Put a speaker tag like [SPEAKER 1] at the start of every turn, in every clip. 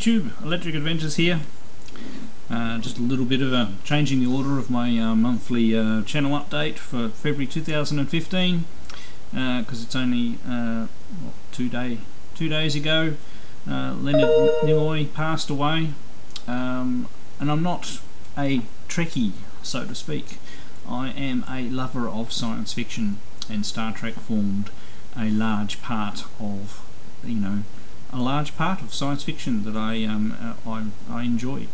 [SPEAKER 1] YouTube, Electric Adventures here. Just a little bit of changing the order of my monthly channel update for February 2015, because it's only 2 days ago Leonard Nimoy passed away, and I'm not a Trekkie, so to speak. I am a lover of science fiction, and Star Trek formed a large part of, a large part of science fiction that I enjoy.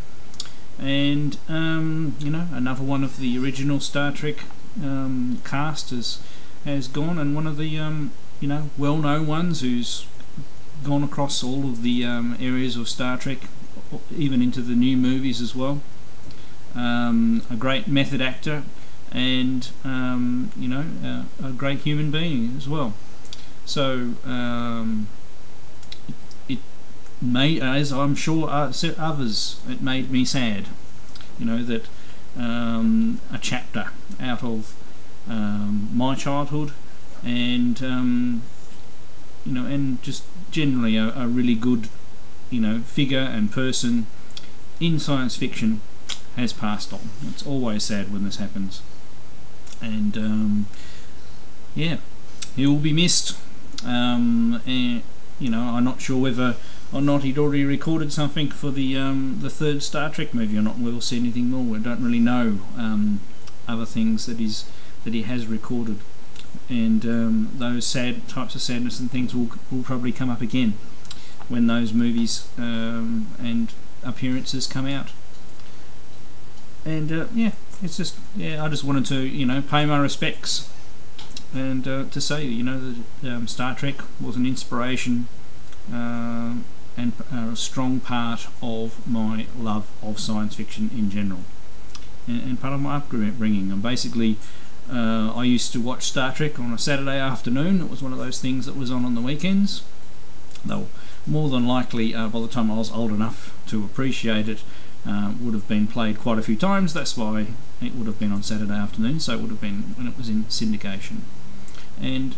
[SPEAKER 1] And another one of the original Star Trek cast has gone, and one of the well-known ones who's gone across all of the areas of Star Trek, even into the new movies as well. A great method actor, and a great human being as well. So it made, as I'm sure others, it made me sad, that a chapter out of my childhood, and and just generally a really good figure and person in science fiction has passed on. It's always sad when this happens, and yeah, he will be missed. And I'm not sure whether or not he'd already recorded something for the third Star Trek movie or not. We'll see anything more. We don't really know other things that he has recorded, and those sad types of sadness and things will probably come up again when those movies and appearances come out. And it's just, I just wanted to pay my respects, and to say that Star Trek was an inspiration and a strong part of my love of science fiction in general, and part of my upbringing. And basically, I used to watch Star Trek on a Saturday afternoon. It was one of those things that was on the weekends, though more than likely by the time I was old enough to appreciate it, would have been played quite a few times. That's why it would have been on Saturday afternoon, so it would have been when it was in syndication. And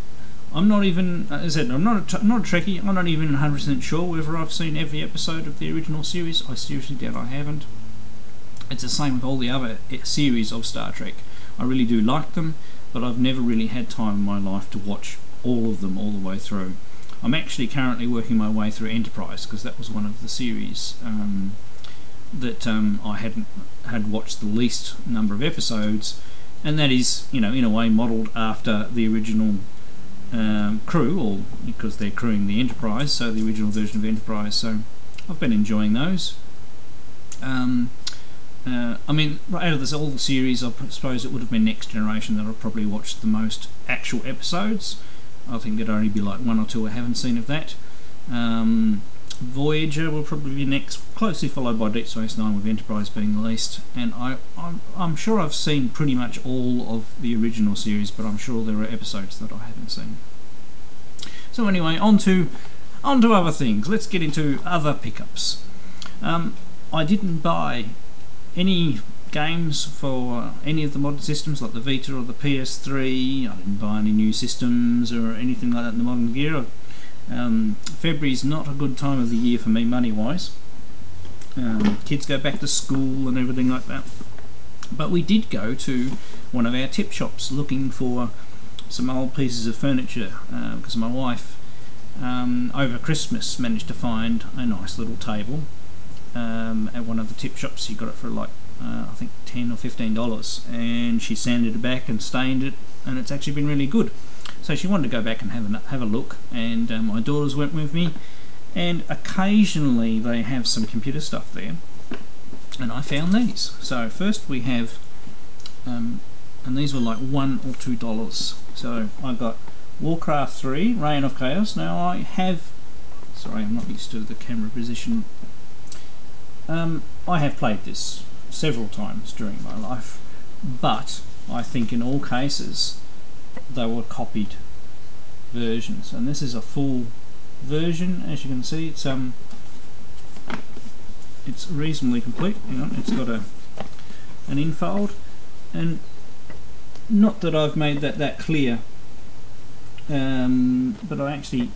[SPEAKER 1] I'm not even, as I said, I'm not a Trekkie. I'm not even 100% sure whether I've seen every episode of the original series. I seriously doubt I haven't. It's the same with all the other series of Star Trek. I really do like them, but I've never really had time in my life to watch all of them all the way through. I'm actually currently working my way through Enterprise, because that was one of the series that I had watched the least number of episodes, and that is, in a way, modelled after the original crew, or because they're crewing the Enterprise, so the original version of Enterprise. So I've been enjoying those. I mean, out of all the series, I suppose it would have been Next Generation that I've probably watched the most actual episodes. I think there'd only be like 1 or 2 I haven't seen of that. Voyager will probably be next, closely followed by Deep Space Nine, with Enterprise being the least. And I'm sure I've seen pretty much all of the original series, but I'm sure there are episodes that I haven't seen. So anyway, on to other things. Let's get into other pickups. I didn't buy any games for any of the modern systems like the Vita or the PS3. I didn't buy any new systems or anything like that in the modern gear. February's not a good time of the year for me money wise. Kids go back to school and everything like that. But we did go to one of our tip shops looking for some old pieces of furniture, because my wife over Christmas managed to find a nice little table at one of the tip shops. She got it for like I think $10 or $15, and she sanded it back and stained it, and it's actually been really good. So she wanted to go back and have a look, and my daughters went with me, and occasionally they have some computer stuff there, and I found these. So first we have, and these were like $1 or $2. So I got Warcraft 3, Reign of Chaos. Now I have, sorry, I'm not used to the camera position. I have played this several times during my life, but I think in all cases they were copied versions, and this is a full version. As you can see, it's reasonably complete. It's got an infold, and not that I've made that clear, but I actually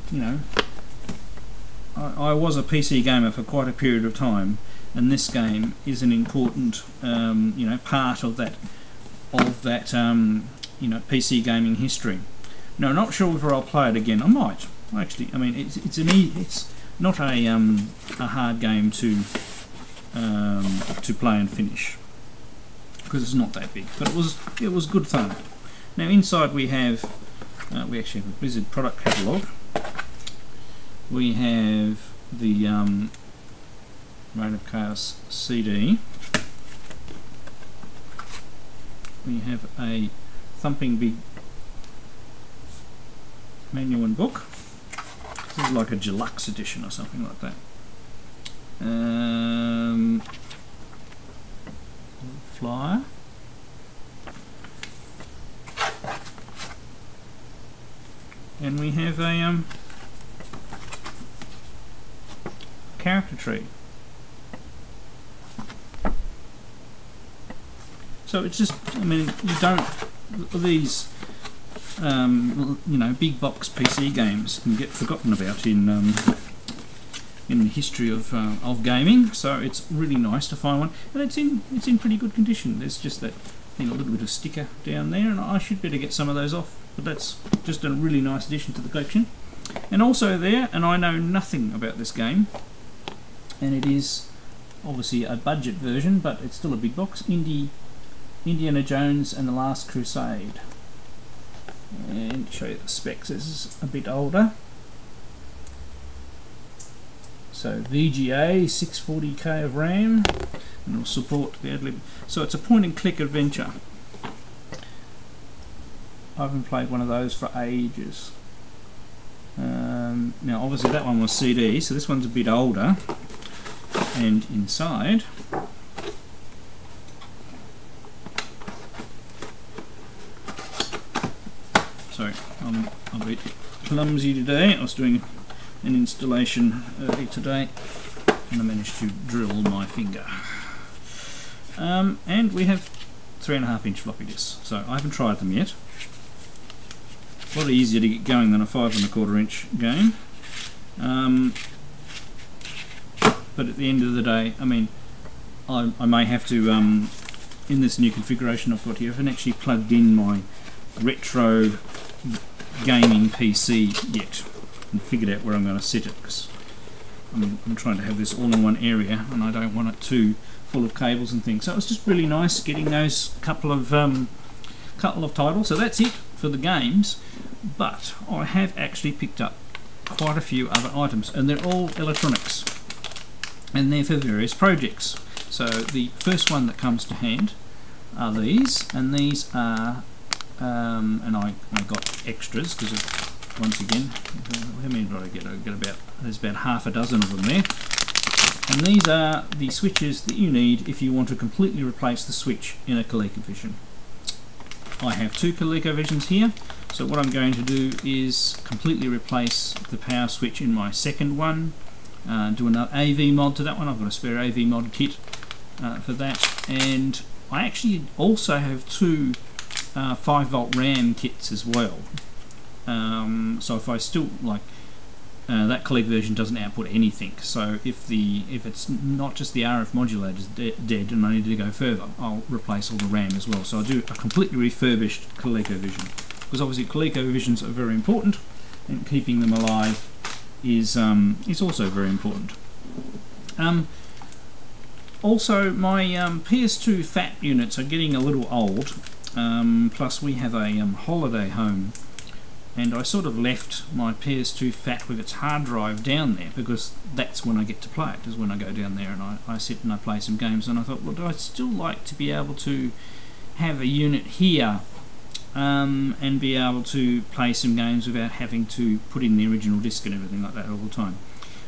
[SPEAKER 1] I was a PC gamer for quite a period of time, and this game is an important part of that PC gaming history. Now, I'm not sure whether I'll play it again. I might actually. I mean, it's not a hard game to play and finish, because it's not that big, but it was good fun. Now inside we actually have a Blizzard product catalogue. We have the Reign of Chaos CD. We have a thumping big manual and book. This is like a deluxe edition or something like that. Flyer. And we have a character tree. So it's just, I mean, you don't, these big box PC games can get forgotten about in the history of gaming. So it's really nice to find one, and it's in pretty good condition. There's just that a little bit of sticker down there, and I should better get some of those off. But that's just a really nice addition to the collection. And also there, and I know nothing about this game, and it is obviously a budget version, but it's still a big box. Indiana Jones and the Last Crusade. And show you the specs. This is a bit older. So VGA, 640k of RAM, and it'll support the ad-lib. So it's a point-and-click adventure. I haven't played one of those for ages. Now obviously that one was CD, so this one's a bit older. And inside, sorry, I'm a bit clumsy today. I was doing an installation early today and I managed to drill my finger. And we have 3.5-inch floppy disks, so I haven't tried them yet. A lot easier to get going than a 5.25-inch game. But at the end of the day, I mean, I may have to, in this new configuration I've got here, I haven't actually plugged in my retro gaming PC yet and figured out where I'm going to sit it, because I'm trying to have this all in one area and I don't want it too full of cables and things. So it's just really nice getting those couple of titles. So that's it for the games, but I have actually picked up quite a few other items, and they're all electronics, and they're for various projects. So the first one that comes to hand are these, and these are and I got extras because once again, how many did I get? I got there's about half a dozen of them there. And these are the switches that you need if you want to completely replace the switch in a ColecoVision. I have two ColecoVisions here, so what I'm going to do is completely replace the power switch in my second one, do another AV mod to that one. I've got a spare AV mod kit for that, and I actually also have two 5-volt RAM kits as well. So if I still like that ColecoVision doesn't output anything, so if it's not just the RF modulator's dead and I need to go further, I'll replace all the RAM as well. So I'll do a completely refurbished ColecoVision, because obviously ColecoVisions are very important, and keeping them alive is also very important. Also, my PS2 FAT units are getting a little old. Plus we have a holiday home, and I sort of left my PS2 FAT with its hard drive down there, because that's when I get to play it, is when I go down there and I sit and I play some games. And I thought, well, I'd still like to be able to have a unit here and be able to play some games without having to put in the original disc and everything like that all the time.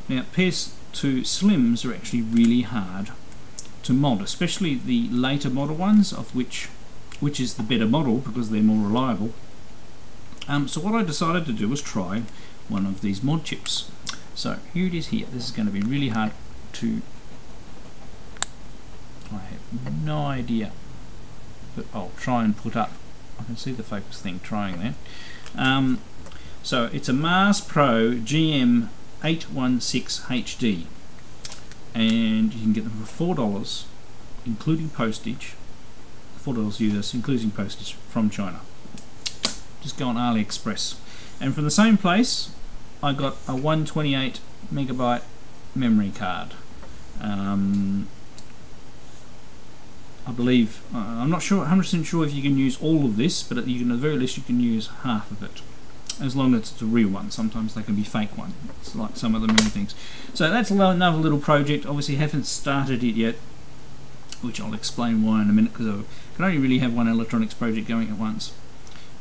[SPEAKER 1] Now PS2 Slims are actually really hard to mod, especially the later model ones, of which is the better model because they're more reliable. So what I decided to do was try one of these mod chips. So here it is here. This is going to be really hard to... I have no idea, but I'll try and put up. I can see the focus thing trying there. So it's a Mars Pro GM 816 HD, and you can get them for $4, including postage. $4 US, including postage, from China. Just go on AliExpress. And from the same place, I got a 128 megabyte memory card. I believe, I'm not sure, 100% sure if you can use all of this, but you can, at the very least, you can use half of it, as long as it's a real one. Sometimes they can be fake one. It's like some of the many things. So that's another little project. Obviously, haven't started it yet, which I'll explain why in a minute, because I can only really have one electronics project going at once.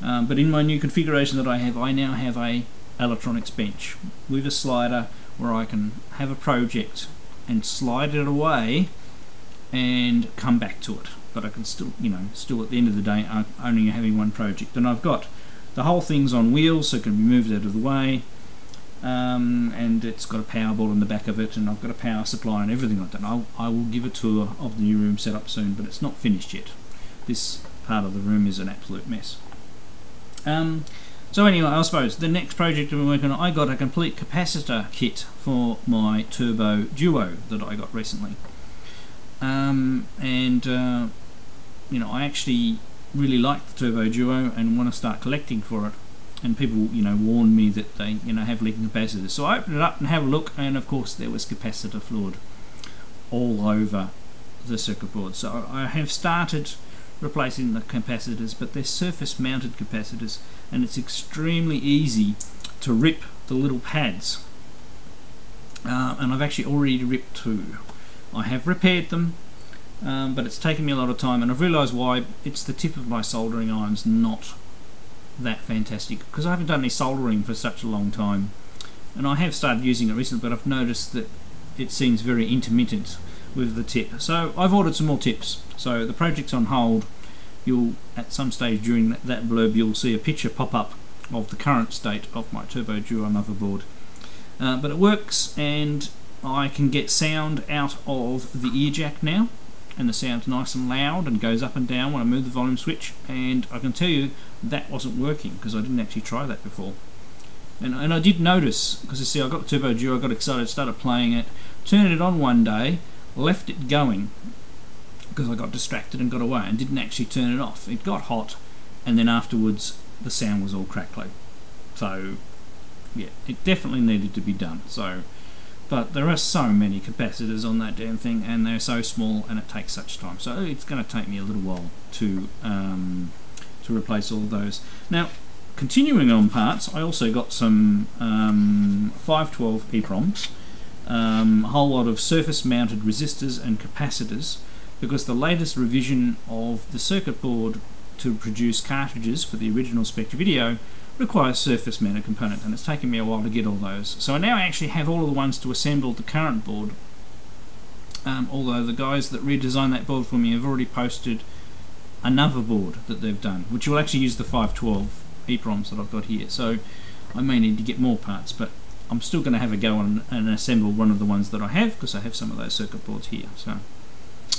[SPEAKER 1] But in my new configuration that I now have a electronics bench with a slider where I can have a project and slide it away and come back to it. But I can still, still at the end of the day, I'm only having one project. And I've got the whole thing's on wheels, so it can be moved out of the way. And it's got a power board on the back of it, and I've got a power supply and everything like that. I will give a tour of the new room setup soon, but it's not finished yet. This part of the room is an absolute mess. So anyway, I suppose the next project I've been working on, I got a complete capacitor kit for my Turbo Duo that I got recently. I actually really like the Turbo Duo and want to start collecting for it. And people, warned me that they, have leaking capacitors. So I opened it up and have a look, and of course there was capacitor fluid all over the circuit board. So I have started replacing the capacitors, but they're surface-mounted capacitors, and it's extremely easy to rip the little pads. And I've actually already ripped 2. I have repaired them, but it's taken me a lot of time, and I've realised why. It's the tip of my soldering iron's not that fantastic, because I haven't done any soldering for such a long time, and I have started using it recently, but I've noticed that it seems very intermittent with the tip. So I've ordered some more tips. So the project's on hold. You'll, at some stage during that blurb, you'll see a picture pop up of the current state of my Turbo Duo motherboard. But it works, and I can get sound out of the ear jack now, and the sound's nice and loud and goes up and down when I move the volume switch. And I can tell you that wasn't working, because I didn't actually try that before. And I did notice, because you see, I got the Turbo Duo, I got excited, started playing it, turned it on one day, left it going because I got distracted and got away, and didn't actually turn it off. It got hot, and then afterwards the sound was all crackly. So yeah, it definitely needed to be done. But there are so many capacitors on that damn thing, and they're so small, and it takes such time. So it's going to take me a little while to replace all of those. Now, continuing on parts, I also got some 512 EEPROMs, a whole lot of surface-mounted resistors and capacitors, because the latest revision of the circuit board to produce cartridges for the original Spectre Video requires surface-mounted components, and it's taken me a while to get all those. So I now actually have all of the ones to assemble the current board, although the guys that redesigned that board for me have already posted another board that they've done, which will actually use the 512 EEPROMs that I've got here. So I may need to get more parts, but I'm still going to have a go and assemble one of the ones that I have, because I have some of those circuit boards here. So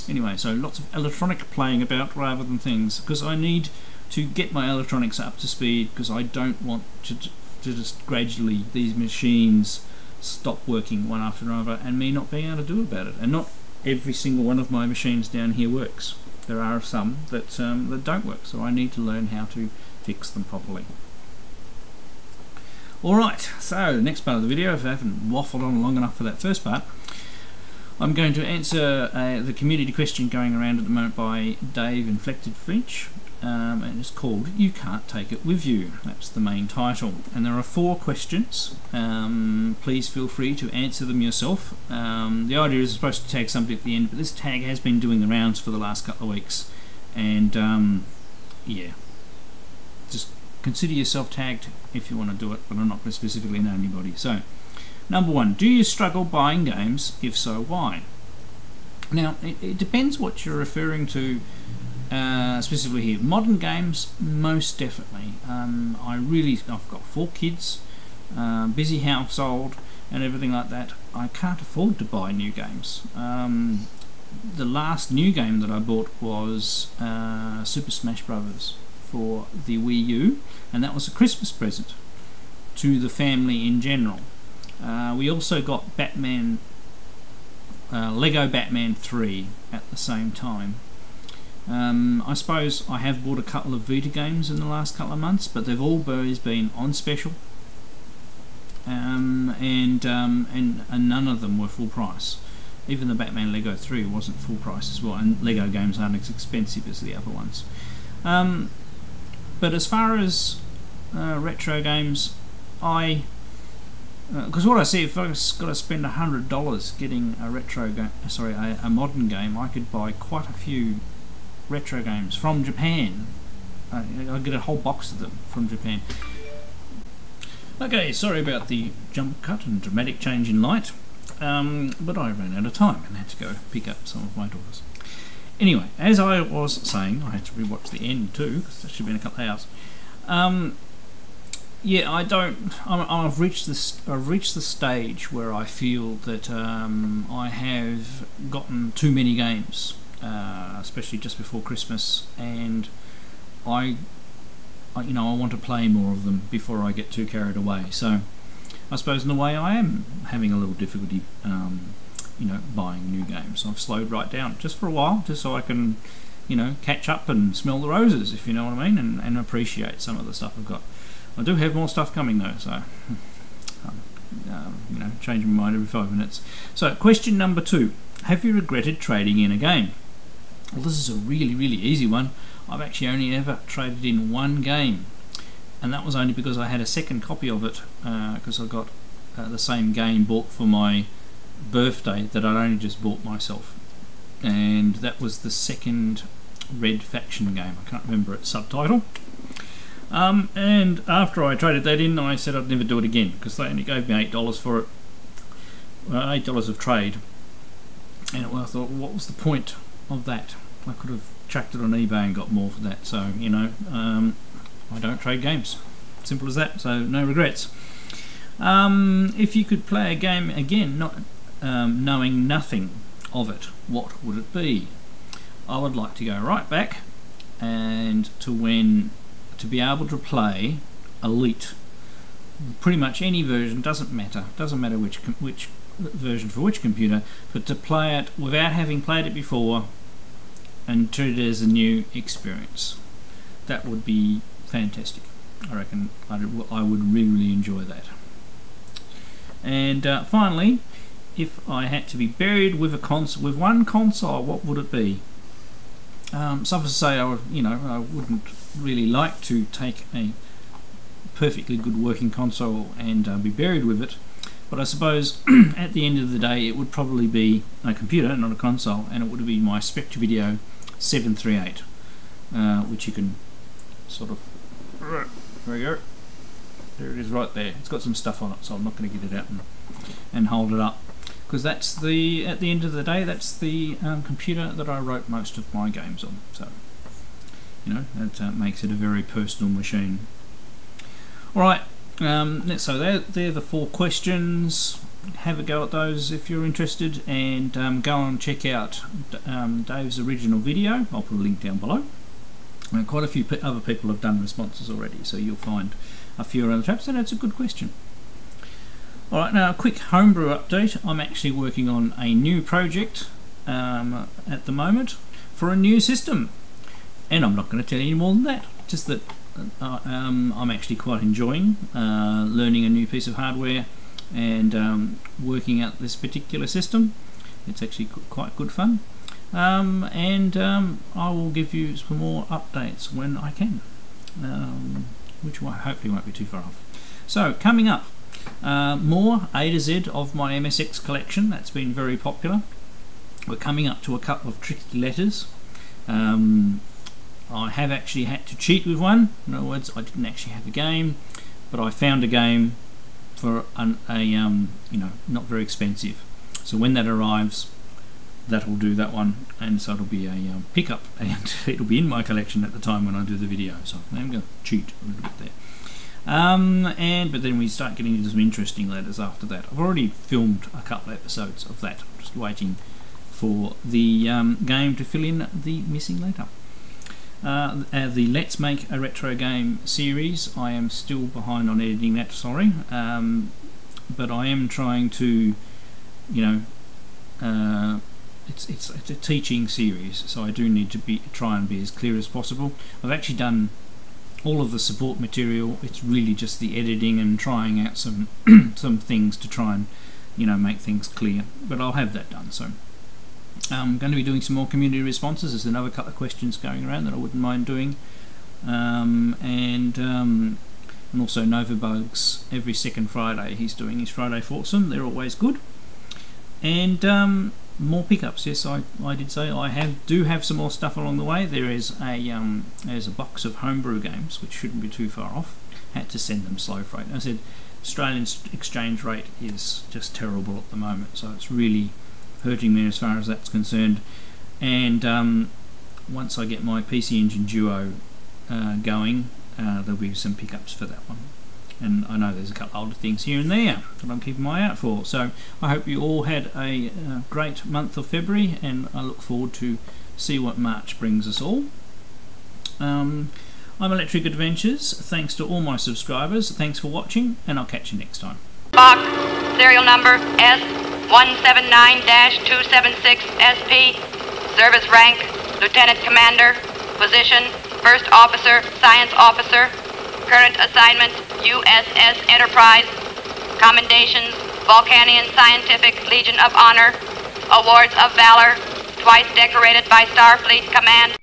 [SPEAKER 1] anyway, so lots of electronic playing about rather than things, because I need to get my electronics up to speed, because I don't want to just gradually these machines stop working one after another and me not being able to do about it. And not every single one of my machines down here works. There are some that don't work, so I need to learn how to fix them properly. Alright, so the next part of the video, if I haven't waffled on long enough for that first part, I'm going to answer the community question going around at the moment by Dave Infected Flinch, and it's called "You Can't Take It With You." That's the main title, and there are 4 questions. Please feel free to answer them yourself. The idea is supposed to tag somebody at the end, but this tag has been doing the rounds for the last couple of weeks, and yeah, just consider yourself tagged if you want to do it, but I'm not going to specifically know anybody. So, number 1, do you struggle buying games? If so, why? Now, it depends what you're referring to specifically here. Modern games, most definitely. I've got 4 kids, busy household, and everything like that. I can't afford to buy new games. The last new game that I bought was Super Smash Bros. For the Wii U, and that was a Christmas present to the family in general. We also got Batman, Lego Batman 3 at the same time. I suppose I have bought a couple of Vita games in the last couple of months, but they've always been on special, and none of them were full price. Even the Batman Lego 3 wasn't full price as well, and Lego games aren't as expensive as the other ones. But as far as retro games, because what I see, if I've got to spend $100 getting a retro game, a modern game, I could buy quite a few retro games from Japan. I get a whole box of them from Japan. Okay, sorry about the jump cut and dramatic change in light, but I ran out of time and had to go pick up some of my daughters. Anyway, as I was saying, I had to rewatch the end too, because that should have been a couple of hours. Yeah, I've reached the stage where I feel that I have gotten too many games, especially just before Christmas, and I want to play more of them before I get too carried away. So I suppose in a way I am having a little difficulty, buying new games. I've slowed right down just for a while, just so I can, catch up and smell the roses, if you know what I mean, and appreciate some of the stuff I've got. I do have more stuff coming though, so changing my mind every 5 minutes. So question number 2: have you regretted trading in a game? Well, this is a really, really easy one. I've actually only ever traded in one game, and that was only because I had a second copy of it, because I got the same game bought for my birthday that I'd only just bought myself, and that was the second Red Faction game. I can't remember its subtitle. And after I traded that in, I said I'd never do it again, because they only gave me $8 for it, $8 of trade, and I thought, what was the point of that? I could have chucked it on eBay and got more for that. So I don't trade games, simple as that. So no regrets. If you could play a game again, not knowing nothing of it, what would it be? I would like to go right back and to be able to play Elite, pretty much any version, doesn't matter which version for which computer, but to play it without having played it before and treat it as a new experience. That would be fantastic. I reckon I would really enjoy that. And finally, if I had to be buried with one console, what would it be? Suffice to say, I wouldn't really like to take a perfectly good working console and be buried with it, but I suppose at the end of the day it would probably be a computer, not a console, and it would be my Spectre Video 738, which you can sort of, there we go, there it is right there. It's got some stuff on it, so I'm not going to get it out and hold it up, because that's at the end of the day, that's the computer that I wrote most of my games on. So that makes it a very personal machine. Alright, so they're the 4 questions. Have a go at those if you're interested, and go and check out Dave's original video. I'll put a link down below. And quite a few other people have done responses already, so you'll find a few around the traps, and it's a good question. Alright, now a quick homebrew update. I'm actually working on a new project at the moment for a new system, and I'm not going to tell you any more than that, just that I'm actually quite enjoying learning a new piece of hardware and working out this particular system. It's actually quite good fun, and I will give you some more updates when I can, which hopefully won't be too far off. So coming up, more A to Z of my MSX collection. That's been very popular. We're coming up to a couple of tricky letters. I have actually had to cheat with one. In other words, I didn't actually have a game, but I found a game for not very expensive. So when that arrives, that'll do that one, and so it'll be a pickup, and it'll be in my collection at the time when I do the video. So I'm going to cheat a little bit there. But then we start getting into some interesting letters after that. I've already filmed a couple of episodes of that, just waiting for the game to fill in the missing letter. The Let's Make a Retro Game series, I am still behind on editing that, sorry. but I am trying to, you know, it's a teaching series, so I do need to try and be as clear as possible. I've actually done all of the support material. It's really just the editing and trying out some some things to try and, you know, make things clear, but I'll have that done. So I'm going to be doing some more community responses. There's another couple of questions going around that I wouldn't mind doing, and also Novabugs every second Friday. He's doing his Friday foursome. They're always good. And more pickups. Yes, I did say I do have some more stuff along the way. There's a box of Homebrew games, which shouldn't be too far off. Had to send them slow freight. I said Australian exchange rate is just terrible at the moment, so it's really hurting me as far as that's concerned. And once I get my PC Engine Duo going, there'll be some pickups for that one. And I know there's a couple older things here and there that I'm keeping my eye out for. So I hope you all had a great month of February, and I look forward to see what March brings us all. I'm Electric Adventures. Thanks to all my subscribers. Thanks for watching, and I'll catch you next time.
[SPEAKER 2] Box, serial number S179-276SP, service rank, Lieutenant Commander, position, First Officer, Science Officer, current assignment, USS Enterprise, commendations, Vulcanian Scientific Legion of Honor, awards of valor, twice decorated by Starfleet Command.